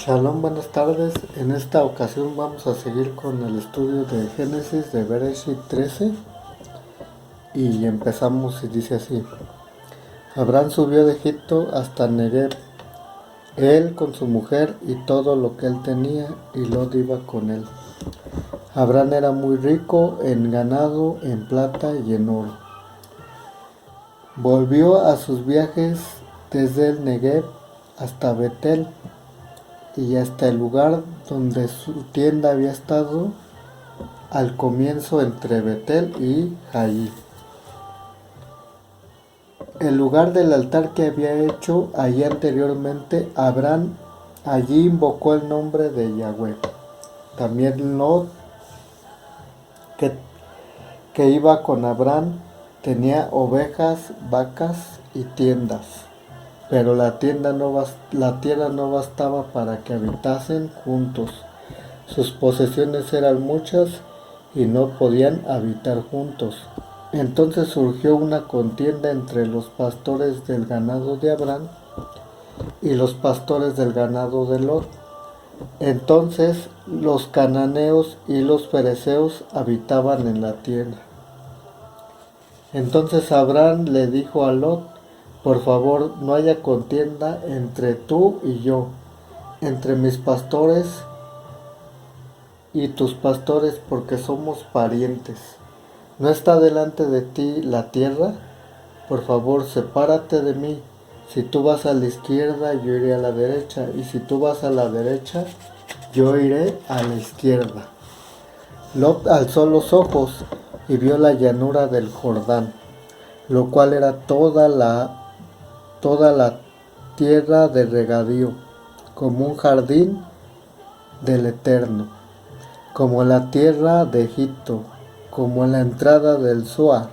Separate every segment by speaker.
Speaker 1: Shalom, buenas tardes. En esta ocasión vamos a seguir con el estudio de Génesis de Bereshit 13 y empezamos y dice así: Abraham subió de Egipto hasta Negev, él con su mujer y todo lo que él tenía, y Lot iba con él. Abraham era muy rico en ganado, en plata y en oro. Volvió a sus viajes desde el Negev hasta Betel y hasta el lugar donde su tienda había estado al comienzo entre Betel y Jai, el lugar del altar que había hecho allí anteriormente. Abraham allí invocó el nombre de Yahweh. También Lot, que iba con Abraham, tenía ovejas, vacas y tiendas, pero la tierra no bastaba para que habitasen juntos. Sus posesiones eran muchas y no podían habitar juntos. Entonces surgió una contienda entre los pastores del ganado de Abraham y los pastores del ganado de Lot. Entonces los cananeos y los fereceos habitaban en la tierra. Entonces Abraham le dijo a Lot: por favor, no haya contienda entre tú y yo, entre mis pastores y tus pastores, porque somos parientes. ¿No está delante de ti la tierra? Por favor, sepárate de mí. Si tú vas a la izquierda, yo iré a la derecha, y si tú vas a la derecha, yo iré a la izquierda. Lot alzó los ojos y vio la llanura del Jordán, lo cual era toda la tierra de regadío, como un jardín del Eterno, como la tierra de Egipto, como la entrada del Zoar,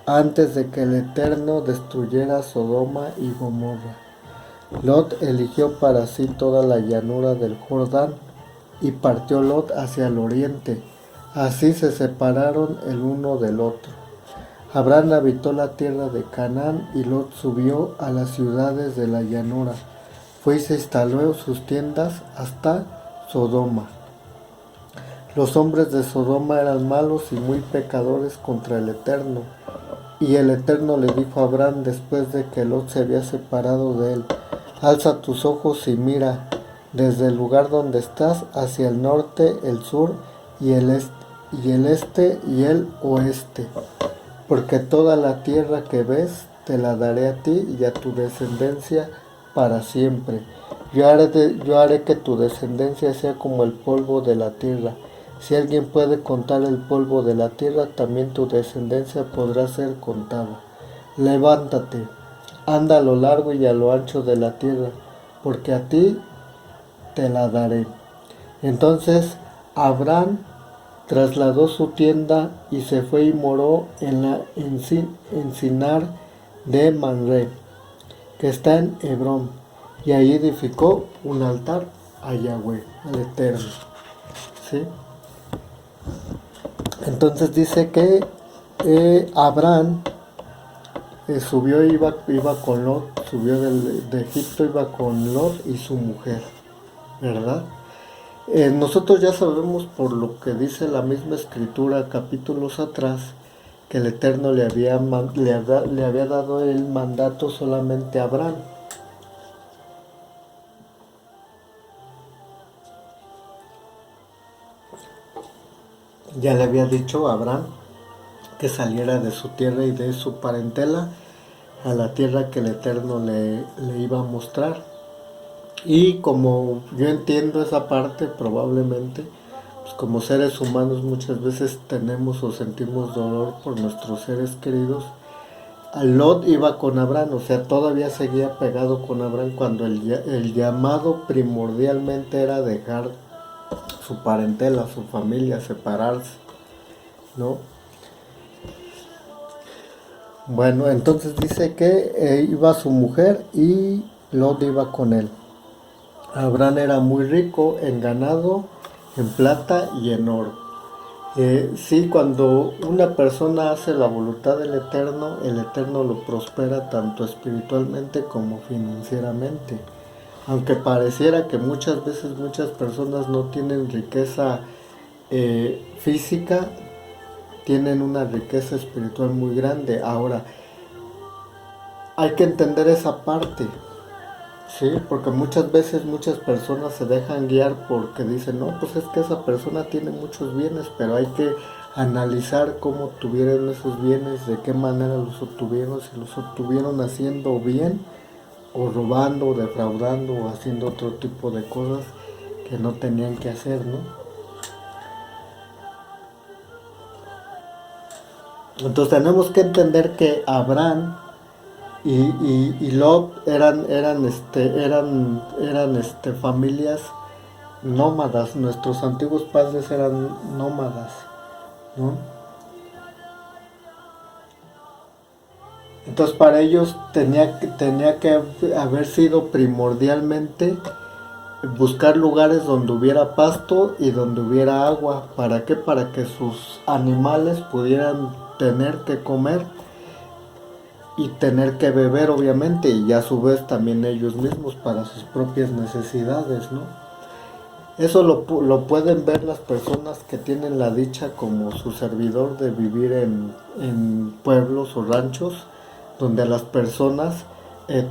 Speaker 1: antes de que el Eterno destruyera Sodoma y Gomorra. Lot eligió para sí toda la llanura del Jordán, y partió Lot hacia el oriente. Así se separaron el uno del otro. Abraham habitó la tierra de Canaán, y Lot subió a las ciudades de la llanura. Fue y se instaló sus tiendas hasta Sodoma. Los hombres de Sodoma eran malos y muy pecadores contra el Eterno. Y el Eterno le dijo a Abraham, después de que Lot se había separado de él: alza tus ojos y mira desde el lugar donde estás hacia el norte, el sur y el este y el oeste, porque toda la tierra que ves te la daré a ti y a tu descendencia para siempre. Yo haré que tu descendencia sea como el polvo de la tierra. Si alguien puede contar el polvo de la tierra, también tu descendencia podrá ser contada. Levántate, anda a lo largo y a lo ancho de la tierra, porque a ti te la daré. Entonces Abraham trasladó su tienda y se fue y moró en la encinar de Manré, que está en Hebrón, y ahí edificó un altar a Yahweh, al Eterno. ¿Sí? Entonces dice que Abraham subió, iba con Lot, subió de Egipto, iba con Lot y su mujer, ¿verdad? Nosotros ya sabemos, por lo que dice la misma escritura capítulos atrás, que el Eterno le había dado el mandato solamente a Abraham. Ya le había dicho a Abraham que saliera de su tierra y de su parentela a la tierra que el Eterno le iba a mostrar. Y como yo entiendo esa parte, probablemente, pues como seres humanos muchas veces tenemos o sentimos dolor por nuestros seres queridos. Lot iba con Abraham, o sea, todavía seguía pegado con Abraham cuando el llamado primordialmente era dejar su parentela, su familia, separarse, ¿no? Bueno, entonces dice que iba su mujer y Lot iba con él. Abraham era muy rico en ganado, en plata y en oro. Sí, cuando una persona hace la voluntad del Eterno, el Eterno lo prospera tanto espiritualmente como financieramente. Aunque pareciera que muchas veces muchas personas no tienen riqueza física, tienen una riqueza espiritual muy grande. Ahora, hay que entender esa parte, ¿sí? Porque muchas veces muchas personas se dejan guiar porque dicen, no, pues es que esa persona tiene muchos bienes, pero hay que analizar cómo obtuvieron esos bienes, de qué manera los obtuvieron, si los obtuvieron haciendo bien, o robando, o defraudando, o haciendo otro tipo de cosas que no tenían que hacer, ¿no? Entonces tenemos que entender que Abraham y Lot eran familias nómadas. Nuestros antiguos padres eran nómadas, ¿no? Entonces para ellos tenía que haber sido primordialmente buscar lugares donde hubiera pasto y donde hubiera agua. ¿Para qué? Para que sus animales pudieran tener que comer y tener que beber, obviamente, y a su vez también ellos mismos para sus propias necesidades, ¿no? Eso lo pueden ver las personas que tienen la dicha como su servidor de vivir en pueblos o ranchos, donde las personas,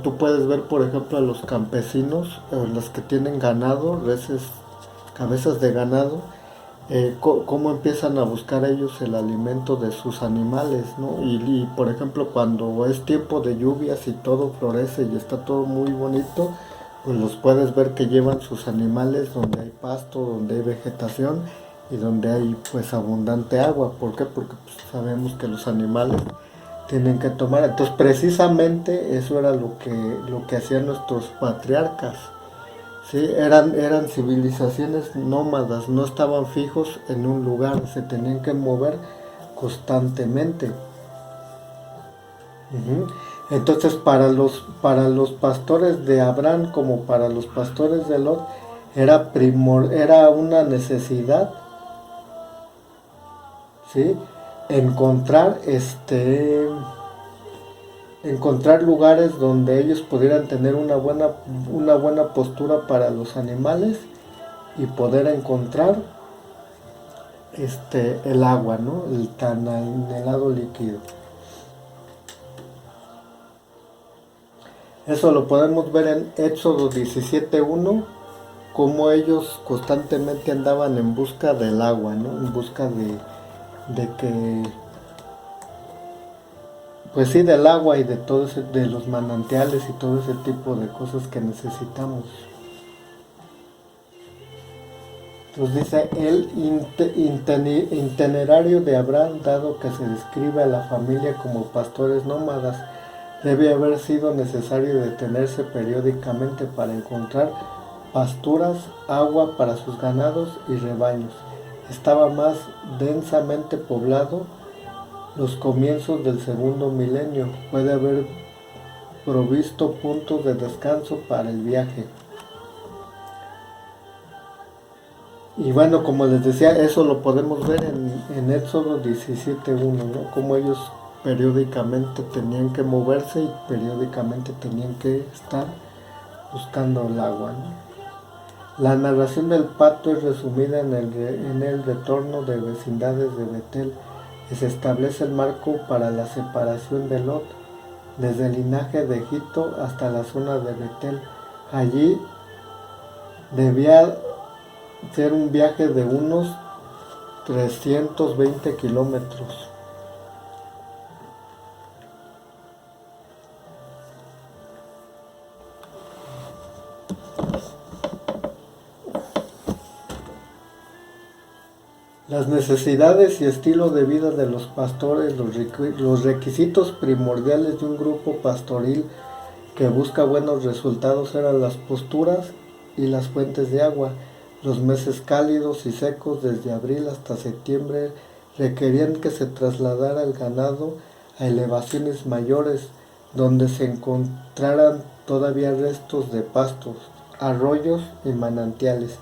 Speaker 1: tú puedes ver por ejemplo a los campesinos, los que tienen ganado, reses, cabezas de ganado, cómo empiezan a buscar ellos el alimento de sus animales, ¿no? Y por ejemplo cuando es tiempo de lluvias y todo florece y está todo muy bonito, pues los puedes ver que llevan sus animales donde hay pasto, donde hay vegetación y donde hay pues abundante agua. ¿Por qué? Porque pues, sabemos que los animales tienen que tomar. Entonces precisamente eso era lo que hacían nuestros patriarcas. Sí, eran civilizaciones nómadas, no estaban fijos en un lugar, se tenían que mover constantemente. Ujú. Entonces para los pastores de Abraham como para los pastores de Lot era una necesidad, ¿sí? encontrar encontrar lugares donde ellos pudieran tener una buena postura para los animales y poder encontrar el agua, ¿no? El tan anhelado líquido. Eso lo podemos ver en Éxodo 17:1, cómo ellos constantemente andaban en busca del agua, ¿no? En busca de que, pues sí, del agua y de todo ese, de los manantiales y todo ese tipo de cosas que necesitamos. Entonces dice el itinerario de Abraham, dado que se describe a la familia como pastores nómadas, debe haber sido necesario detenerse periódicamente para encontrar pasturas, agua para sus ganados y rebaños. Estaba más densamente poblado los comienzos del segundo milenio. Puede haber provisto puntos de descanso para el viaje. Y bueno, como les decía, eso lo podemos ver en Éxodo 17:1, ¿no? Como ellos periódicamente tenían que moverse y periódicamente tenían que estar buscando el agua, ¿no? La narración del pacto es resumida en el retorno de vecindades de Betel, y se establece el marco para la separación de Lot, desde el linaje de Egipto hasta la zona de Betel. Allí debía ser un viaje de unos 320 kilómetros. Las necesidades y estilo de vida de los pastores, los requisitos primordiales de un grupo pastoril que busca buenos resultados eran las posturas y las fuentes de agua. Los meses cálidos y secos, desde abril hasta septiembre, requerían que se trasladara el ganado a elevaciones mayores, donde se encontraran todavía restos de pastos, arroyos y manantiales.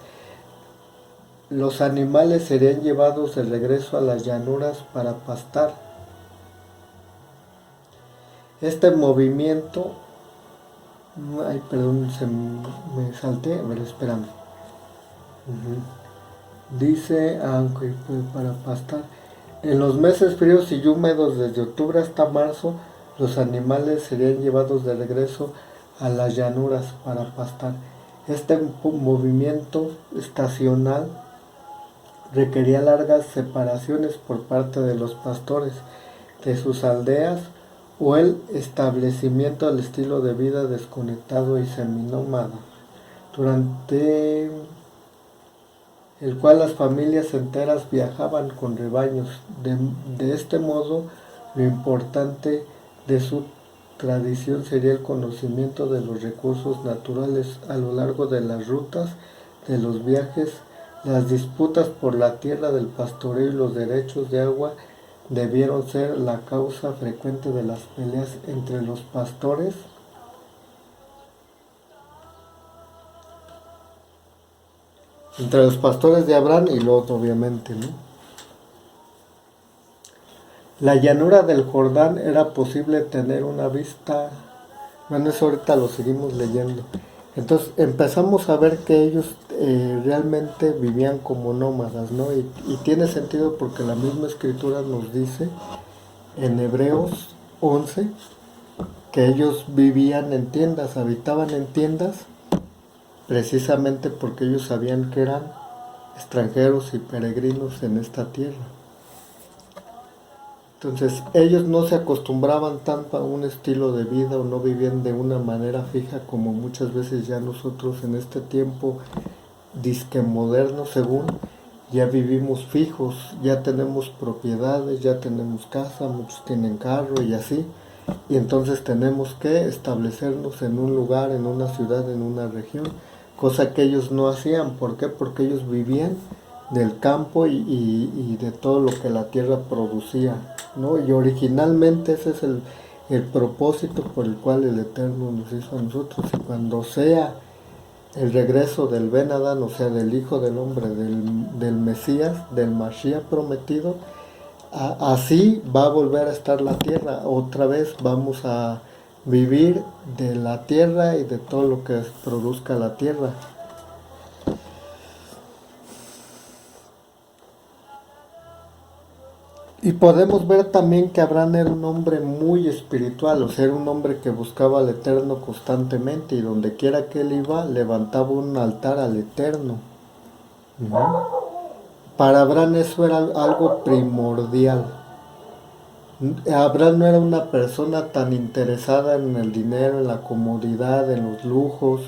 Speaker 1: Los animales serían llevados de regreso a las llanuras para pastar. Este movimiento Ay, perdón, me salté. A ver, espérame. Dice, aunque para pastar. En los meses fríos y húmedos desde octubre hasta marzo, los animales serían llevados de regreso a las llanuras para pastar. Este movimiento estacional requería largas separaciones por parte de los pastores de sus aldeas o el establecimiento al estilo de vida desconectado y seminómada, durante el cual las familias enteras viajaban con rebaños. De este modo, lo importante de su tradición sería el conocimiento de los recursos naturales a lo largo de las rutas de los viajes. Las disputas por la tierra del pastoreo y los derechos de agua debieron ser la causa frecuente de las peleas entre los pastores de Abraham y Lot, obviamente, ¿no? La llanura del Jordán era posible tener una vista. Bueno, eso ahorita lo seguimos leyendo. Entonces empezamos a ver que ellos realmente vivían como nómadas, ¿no? Y tiene sentido porque la misma escritura nos dice en Hebreos 11 que ellos vivían en tiendas, habitaban en tiendas, precisamente porque ellos sabían que eran extranjeros y peregrinos en esta tierra. Entonces ellos no se acostumbraban tanto a un estilo de vida o no vivían de una manera fija como muchas veces ya nosotros en este tiempo disque moderno según ya vivimos fijos, ya tenemos propiedades, ya tenemos casa, muchos tienen carro y así, y entonces tenemos que establecernos en un lugar, en una ciudad, en una región, cosa que ellos no hacían. ¿Por qué? Porque ellos vivían del campo y de todo lo que la tierra producía, ¿no? Y originalmente ese es el propósito por el cual el Eterno nos hizo a nosotros. Y cuando sea el regreso del Ben Adán, o sea, del Hijo del Hombre, del Mesías, del Mashiach prometido, así va a volver a estar la tierra. Otra vez vamos a vivir de la tierra y de todo lo que produzca la tierra. Y podemos ver también que Abraham era un hombre muy espiritual, o sea, era un hombre que buscaba al Eterno constantemente y donde quiera que él iba, levantaba un altar al Eterno. Para Abraham eso era algo primordial. Abraham no era una persona tan interesada en el dinero, en la comodidad, en los lujos,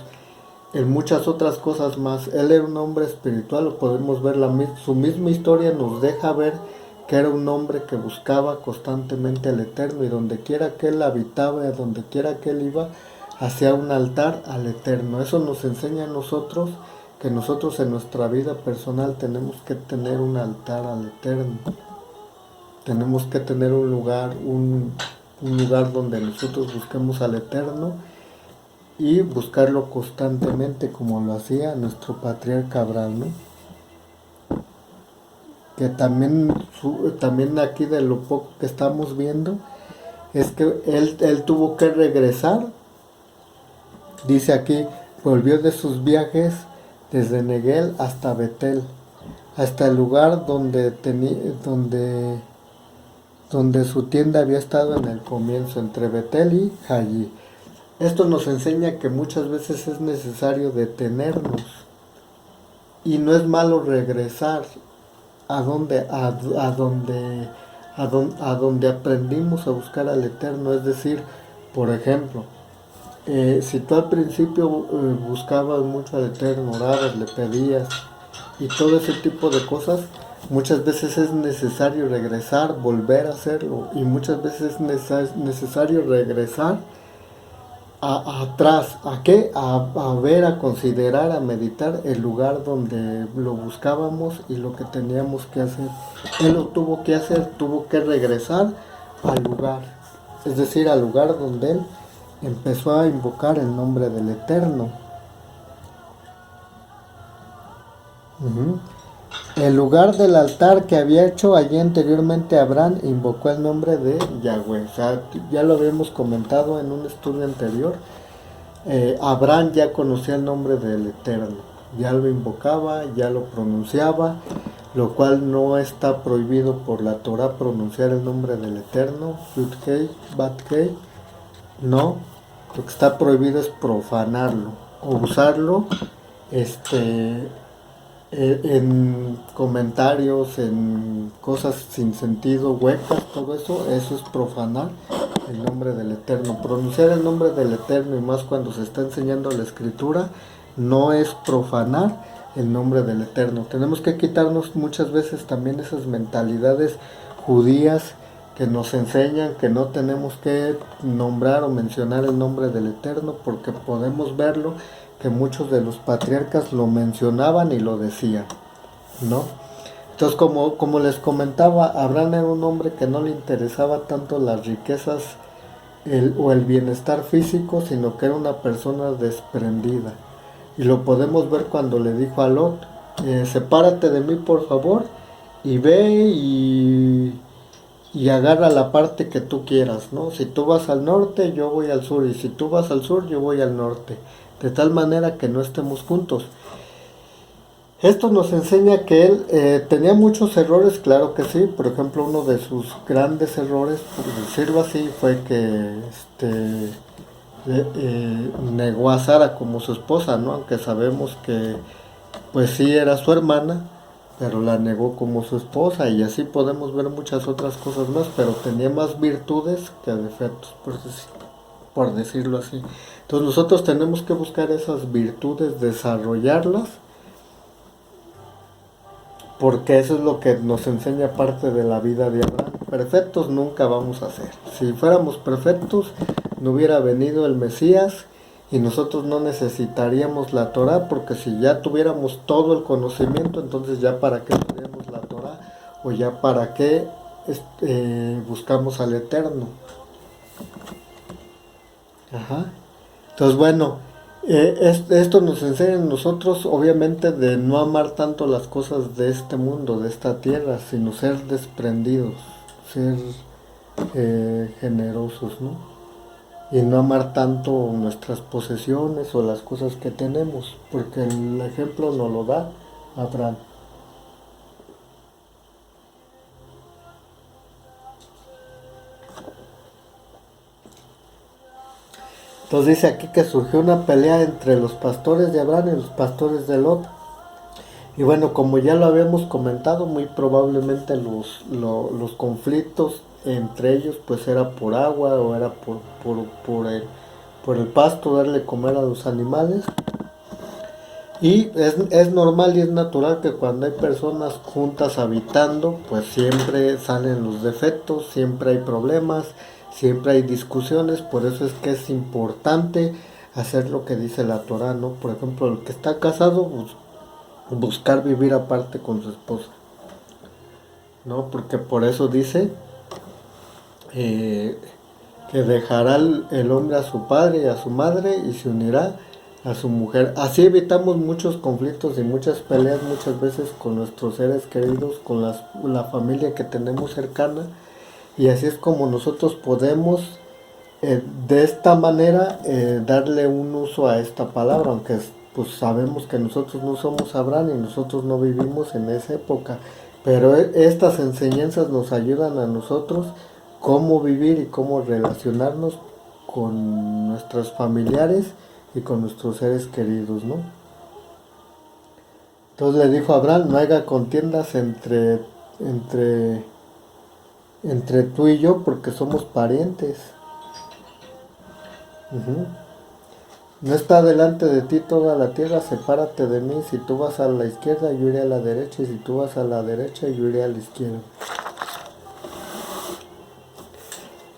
Speaker 1: en muchas otras cosas más. Él era un hombre espiritual, lo podemos ver, su misma historia nos deja ver que era un hombre que buscaba constantemente al Eterno y donde quiera que él habitaba y a donde quiera que él iba, hacía un altar al Eterno. Eso nos enseña a nosotros que nosotros en nuestra vida personal tenemos que tener un altar al Eterno. Tenemos que tener un lugar donde nosotros busquemos al Eterno y buscarlo constantemente como lo hacía nuestro patriarca Abraham, ¿no? Que también aquí de lo poco que estamos viendo es que él tuvo que regresar. Dice aquí, volvió de sus viajes desde Neguel hasta Betel, hasta el lugar donde su tienda había estado en el comienzo, entre Betel y Jallí. Esto nos enseña que muchas veces es necesario detenernos y no es malo regresar a donde aprendimos a buscar al Eterno. Es decir, por ejemplo, si tú al principio buscabas mucho al Eterno, orabas, le pedías y todo ese tipo de cosas, muchas veces es necesario regresar, volver a hacerlo, y muchas veces es necesario regresar atrás. ¿A qué? A ver, a considerar, a meditar el lugar donde lo buscábamos y lo que teníamos que hacer. Él lo tuvo que hacer, tuvo que regresar al lugar, es decir, al lugar donde él empezó a invocar el nombre del Eterno. El lugar del altar que había hecho allí anteriormente Abraham invocó el nombre de Yahweh. O sea, ya lo habíamos comentado en un estudio anterior. Abraham ya conocía el nombre del Eterno, ya lo invocaba, ya lo pronunciaba, lo cual no está prohibido por la Torah pronunciar el nombre del Eterno, Yud-Hei, Bat-Hei, no, lo que está prohibido es profanarlo o usarlo en comentarios, en cosas sin sentido, huecas, todo eso es profanar el nombre del Eterno. Pronunciar el nombre del Eterno, y más cuando se está enseñando la Escritura, no es profanar el nombre del Eterno. Tenemos que quitarnos muchas veces también esas mentalidades judías que nos enseñan que no tenemos que nombrar o mencionar el nombre del Eterno, porque podemos verlo que muchos de los patriarcas lo mencionaban y lo decían, ¿no? Entonces, como les comentaba, Abraham era un hombre que no le interesaba tanto las riquezas o el bienestar físico, sino que era una persona desprendida. Y lo podemos ver cuando le dijo a Lot, sepárate de mí por favor, y ve y agarra la parte que tú quieras, ¿no? Si tú vas al norte, yo voy al sur, y si tú vas al sur, yo voy al norte, de tal manera que no estemos juntos. Esto nos enseña que él tenía muchos errores, claro que sí. Por ejemplo, uno de sus grandes errores, por decirlo así, fue que negó a Sara como su esposa, ¿no? Aunque sabemos que pues sí era su hermana, pero la negó como su esposa, y así podemos ver muchas otras cosas más, pero tenía más virtudes que defectos, por decirlo así. Entonces nosotros tenemos que buscar esas virtudes, desarrollarlas, porque eso es lo que nos enseña parte de la vida de Abraham. Perfectos nunca vamos a ser. Si fuéramos perfectos, no hubiera venido el Mesías y nosotros no necesitaríamos la Torah, porque si ya tuviéramos todo el conocimiento, entonces ya para qué estudiamos la Torah, o ya para qué buscamos al Eterno. Ajá. Entonces, bueno, esto nos enseña a nosotros, obviamente, de no amar tanto las cosas de este mundo, de esta tierra, sino ser desprendidos, ser generosos, ¿no? Y no amar tanto nuestras posesiones o las cosas que tenemos, porque el ejemplo nos lo da Abraham. Entonces dice aquí que surgió una pelea entre los pastores de Abraham y los pastores de Lot. Y bueno, como ya lo habíamos comentado, muy probablemente los conflictos entre ellos pues era por agua, o era por el pasto, darle comer a los animales. Y es normal y es natural que cuando hay personas juntas habitando, pues siempre salen los defectos, siempre hay problemas, siempre hay discusiones. Por eso es que es importante hacer lo que dice la Torah, ¿no? Por ejemplo, el que está casado, pues, buscar vivir aparte con su esposa, ¿no? Porque por eso dice que dejará el hombre a su padre y a su madre y se unirá a su mujer. Así evitamos muchos conflictos y muchas peleas muchas veces con nuestros seres queridos, con la familia que tenemos cercana, y así es como nosotros podemos de esta manera darle un uso a esta palabra, aunque pues sabemos que nosotros no somos Abraham y nosotros no vivimos en esa época, pero estas enseñanzas nos ayudan a nosotros cómo vivir y cómo relacionarnos con nuestros familiares y con nuestros seres queridos, ¿no? Entonces le dijo a Abraham, no haya contiendas entre tú y yo, porque somos parientes. Uh-huh. No está delante de ti toda la tierra, sepárate de mí. Si tú vas a la izquierda, yo iré a la derecha, y si tú vas a la derecha, yo iré a la izquierda.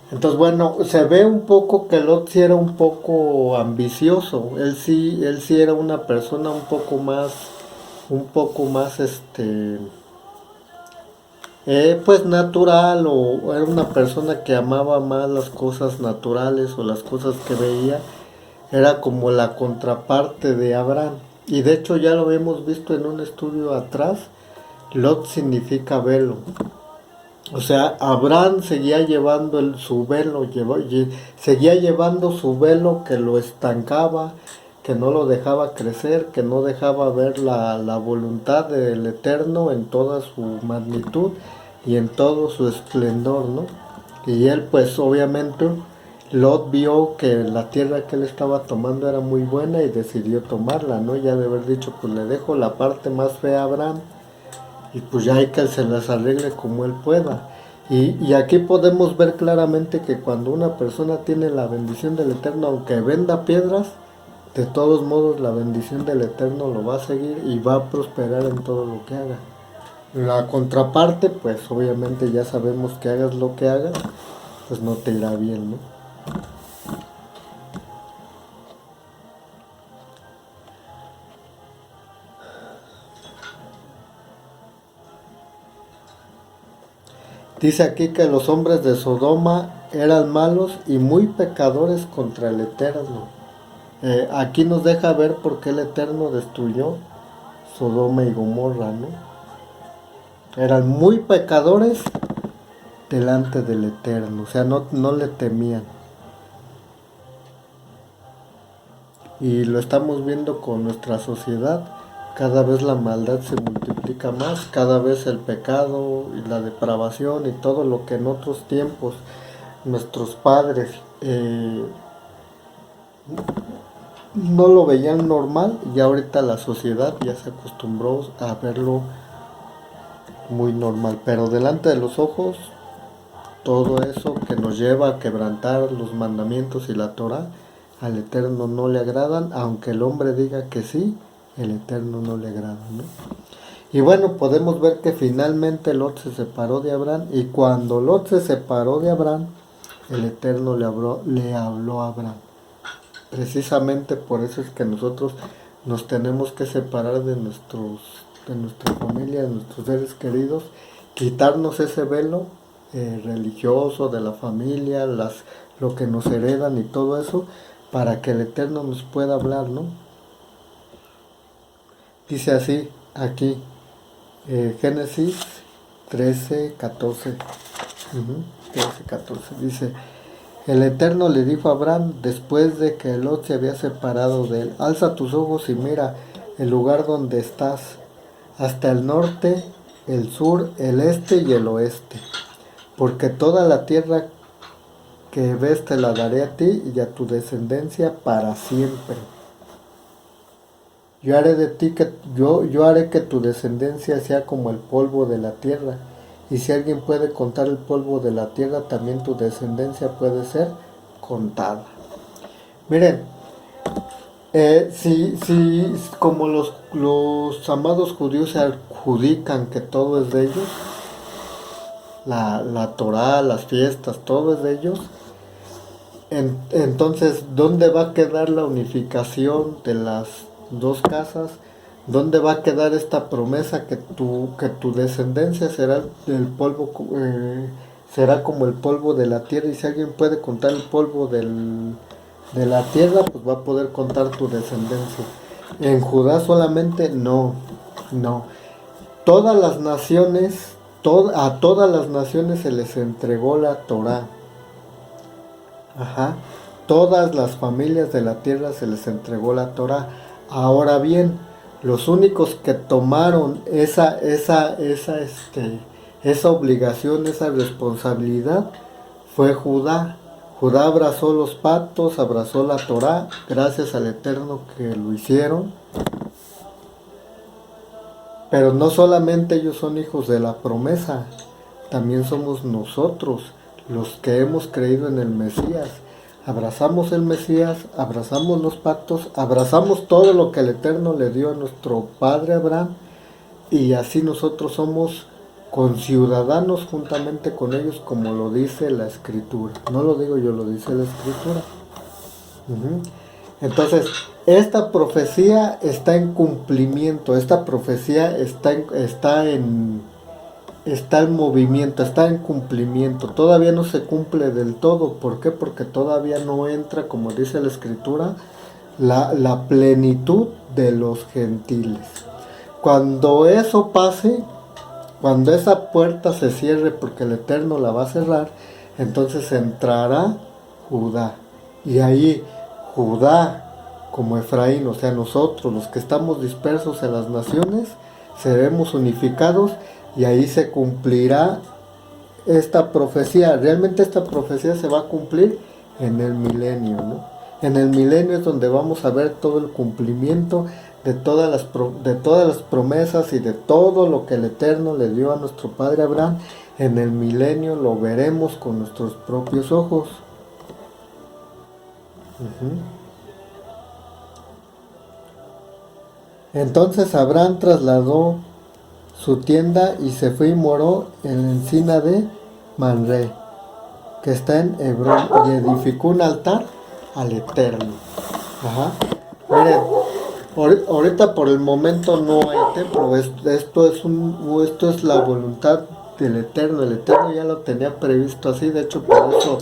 Speaker 1: Entonces, bueno, se ve un poco que Lot sí era un poco ambicioso. Él sí era una persona un poco más, pues natural, o era una persona que amaba más las cosas naturales o las cosas que veía. Era como la contraparte de Abraham. Y de hecho ya lo habíamos visto en un estudio atrás. Lot significa velo. O sea, Abraham seguía llevando su velo, seguía llevando su velo que lo estancaba, que no lo dejaba crecer, que no dejaba ver la voluntad del Eterno en toda su magnitud y en todo su esplendor, ¿no? Y él pues obviamente, Lot vio que la tierra que él estaba tomando era muy buena y decidió tomarla, ¿no? Ya de haber dicho, pues le dejo la parte más fea a Abraham y pues ya hay que se las arregle como él pueda. Y aquí podemos ver claramente que cuando una persona tiene la bendición del Eterno, aunque venda piedras, de todos modos la bendición del Eterno lo va a seguir y va a prosperar en todo lo que haga. La contraparte, pues obviamente ya sabemos que hagas lo que hagas, pues no te irá bien, ¿no? Dice aquí que los hombres de Sodoma eran malos y muy pecadores contra el Eterno. Aquí nos deja ver por qué el Eterno destruyó Sodoma y Gomorra, ¿no? Eran muy pecadores delante del Eterno, o sea, no le temían. Y lo estamos viendo con nuestra sociedad. Cada vez la maldad se multiplica más, cada vez el pecado y la depravación y todo lo que en otros tiempos nuestros padres no lo veían normal, y ahorita la sociedad ya se acostumbró a verlo muy normal. Pero delante de los ojos, todo eso que nos lleva a quebrantar los mandamientos y la Torah, al Eterno no le agradan, aunque el hombre diga que sí, el Eterno no le agrada, ¿no? Y bueno, podemos ver que finalmente Lot se separó de Abraham, y cuando Lot se separó de Abraham, el Eterno le habló a Abraham. Precisamente por eso es que nosotros nos tenemos que separar de nuestra familia, de nuestros seres queridos, quitarnos ese velo religioso de la familia, lo que nos heredan y todo eso, para que el Eterno nos pueda hablar, ¿no? Dice así aquí, Génesis 13:14. 13:14 dice: el Eterno le dijo a Abraham después de que Lot se había separado de él: alza tus ojos y mira el lugar donde estás, hasta el norte, el sur, el este y el oeste, porque toda la tierra que ves te la daré a ti y a tu descendencia para siempre. Yo haré de ti yo haré que tu descendencia sea como el polvo de la tierra. Y si alguien puede contar el polvo de la tierra, también tu descendencia puede ser contada. Miren, si como los amados judíos se adjudican que todo es de ellos, la Torah, las fiestas, todo es de ellos, entonces, ¿dónde va a quedar la unificación de las dos casas? ¿Dónde va a quedar esta promesa que tu descendencia será el polvo, será como el polvo de la tierra? Y si alguien puede contar el polvo de la tierra, pues va a poder contar tu descendencia. En Judá solamente no. Todas las naciones, a todas las naciones se les entregó la Torah. Ajá. Todas las familias de la tierra se les entregó la Torah. Ahora bien, los únicos que tomaron esa obligación, esa responsabilidad, fue Judá. Judá abrazó los pactos, abrazó la Torah, gracias al Eterno que lo hicieron. Pero no solamente ellos son hijos de la promesa, también somos nosotros los que hemos creído en el Mesías. Abrazamos el Mesías, abrazamos los pactos, abrazamos todo lo que el Eterno le dio a nuestro padre Abraham, y así nosotros somos conciudadanos juntamente con ellos, como lo dice la Escritura. No lo digo yo, lo dice la Escritura. Entonces, esta profecía está en cumplimiento, esta profecía está en movimiento, está en cumplimiento. Todavía no se cumple del todo. ¿Por qué? Porque todavía no entra, como dice la Escritura, la plenitud de los gentiles. Cuando eso pase, Cuando esa puerta se cierre, porque el Eterno la va a cerrar, entonces entrará Judá. Y ahí Judá, como Efraín, o sea, nosotros, los que estamos dispersos en las naciones, seremos unificados y ahí se cumplirá esta profecía. Realmente esta profecía se va a cumplir en el milenio, ¿no? En el milenio es donde vamos a ver todo el cumplimiento de todas las promesas y de todo lo que el Eterno le dio a nuestro padre Abraham. En el milenio lo veremos con nuestros propios ojos. Entonces Abraham trasladó su tienda y se fue y moró en la encina de Manré, que está en Hebrón, y edificó un altar al Eterno. Ajá. Miren, ahorita por el momento no hay templo. Esto es la voluntad del Eterno. El Eterno ya lo tenía previsto así. De hecho, por eso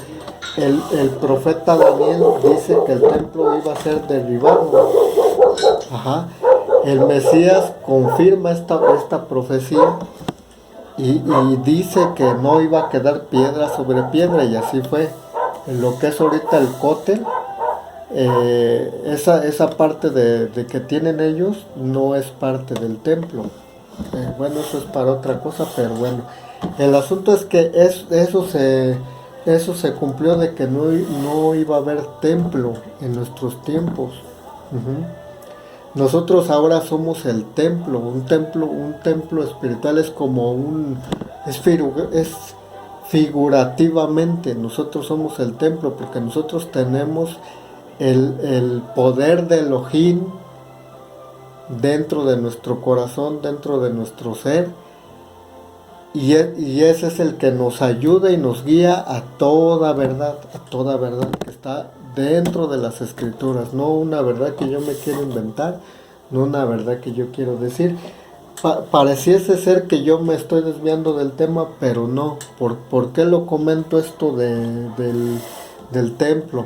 Speaker 1: el profeta Daniel dice que el templo iba a ser derribado. Ajá. El Mesías confirma esta profecía y dice que no iba a quedar piedra sobre piedra, y así fue. En lo que es ahorita el cótel, esa parte de que tienen ellos no es parte del templo. Bueno, eso es para otra cosa, pero bueno. El asunto es que eso se cumplió, de que no iba a haber templo en nuestros tiempos. Nosotros ahora somos el templo. Un templo espiritual es como es figurativamente, nosotros somos el templo, porque nosotros tenemos el poder de Elohim dentro de nuestro corazón, dentro de nuestro ser, y ese es el que nos ayuda y nos guía a toda verdad que está dentro de las escrituras, no una verdad que yo me quiero inventar, no una verdad que yo quiero decir. Pareciese ser que yo me estoy desviando del tema, pero no. ¿Por qué lo comento esto del templo?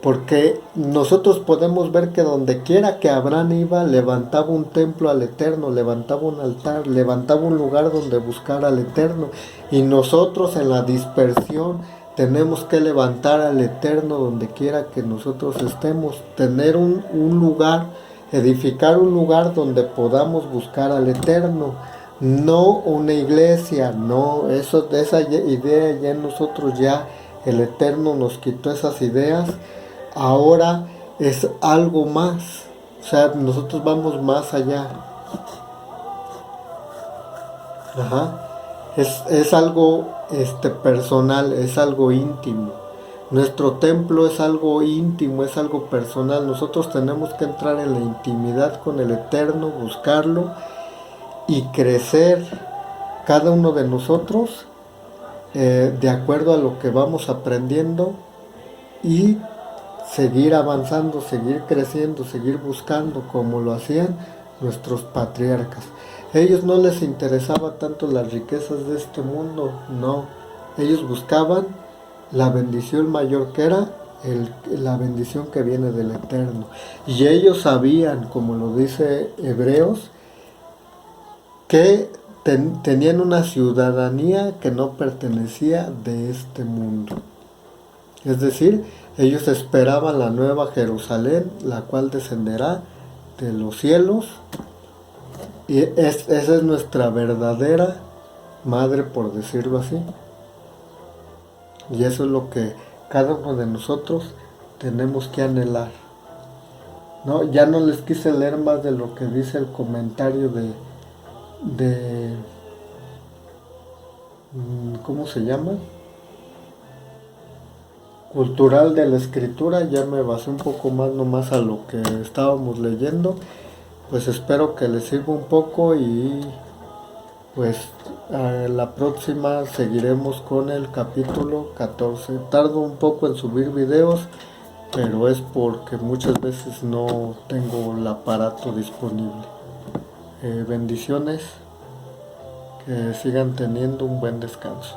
Speaker 1: Porque nosotros podemos ver que donde quiera que Abraham iba, levantaba un templo al Eterno, levantaba un altar, levantaba un lugar donde buscar al Eterno. Y nosotros en la dispersión tenemos que levantar al Eterno donde quiera que nosotros estemos, tener un lugar, edificar un lugar donde podamos buscar al Eterno. No una iglesia, no, esa idea ya en nosotros, ya el Eterno nos quitó esas ideas. Ahora es algo más, o sea, nosotros vamos más allá. Ajá. Es algo personal, es algo íntimo. Nuestro templo es algo íntimo, es algo personal. Nosotros tenemos que entrar en la intimidad con el Eterno, buscarlo y crecer cada uno de nosotros de acuerdo a lo que vamos aprendiendo, y seguir avanzando, seguir creciendo, seguir buscando como lo hacían nuestros patriarcas. Ellos no les interesaba tanto las riquezas de este mundo, no. Ellos buscaban la bendición mayor, que era la bendición que viene del Eterno. Y ellos sabían, como lo dice Hebreos, que tenían una ciudadanía que no pertenecía de este mundo. Es decir, ellos esperaban la nueva Jerusalén, la cual descenderá de los cielos, y esa es nuestra verdadera madre, por decirlo así. Y eso es lo que cada uno de nosotros tenemos que anhelar. No, ya no les quise leer más de lo que dice el comentario de ¿cómo se llama? Cultural de la escritura. Ya me basé un poco más nomás a lo que estábamos leyendo. Pues espero que les sirva un poco, y pues la próxima seguiremos con el capítulo 14. Tardo un poco en subir videos, pero es porque muchas veces no tengo el aparato disponible. Bendiciones, que sigan teniendo un buen descanso.